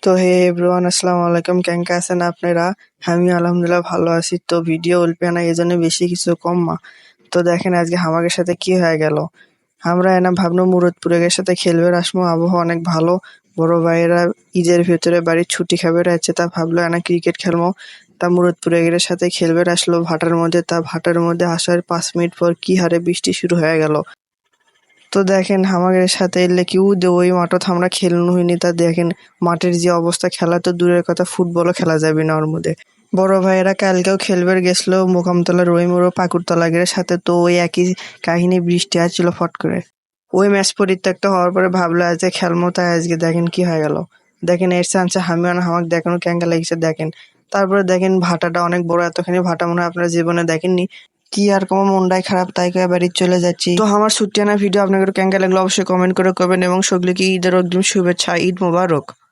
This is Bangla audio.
তো হে এভরিওয়ান, আসসালামু আলাইকুম। কেঙ্কা আছেন আপনারা? আমি আলহামদুলিল্লাহ ভালো আছি। তো ভিডিও অল্পে না, এই জন্য বেশি কিছু কম মা। তো দেখেন আজকে হামাকের সাথে কি হয়ে গেল। আমরা এনা ভাবনো মুরতপুরের সাথে খেলবে আসমো, আবহাওয়া অনেক ভালো। বড় ভাইয়েরা ঈদের ভেতরে বাড়ির ছুটি খাবে আছে, তা ভাবলো এনা ক্রিকেট খেলবো। তা মুরতপুরের সাথে খেলবে আসলো ভাটার মধ্যে। তা ভাটার মধ্যে আসার 5 মিনিট পর কি হারে বৃষ্টি শুরু হয়ে গেল। তো দেখেন আমাদের সাথে এলে কেউ ওই মাঠত আমরা খেলনো হয়নি। তা দেখেন মাঠের যে অবস্থা, খেলা তো দূরের কথা, ফুটবলও খেলা যাবে না ওর মধ্যে। বড় ভাইয়েরা কালকেও খেলবে গেছিল মোকামতলা রহিমুর পাকুড়তলা গের সাথে। তো ওই একই কাহিনী, বৃষ্টি আসছিল ফট করে। ওই ম্যাচ পরিত্যক্ত হওয়ার পরে ভাবলো আজকে খেলবো, তাই আজকে দেখেন কি হয়ে গেল। দেখেন এর চান্সে হামিও না হামাক দেখানো ক্যাঙ্গা লাগছে দেখেন। তারপরে দেখেন ভাটাটা অনেক বড়, এতখানি ভাটা মনে হয় আপনার জীবনে দেখেননি। কি আর কম, মনটাই খারাপ, তাই করে বাড়ি চলে যাচ্ছি। তো আমার ছুটি আনা ভিডিও আপনাদের কেঙ্গা লাগলো অবশ্যই কমেন্ট করে করবেন, এবং সকলকে ঈদের অগ্রিম শুভেচ্ছা, ঈদ মোবারক।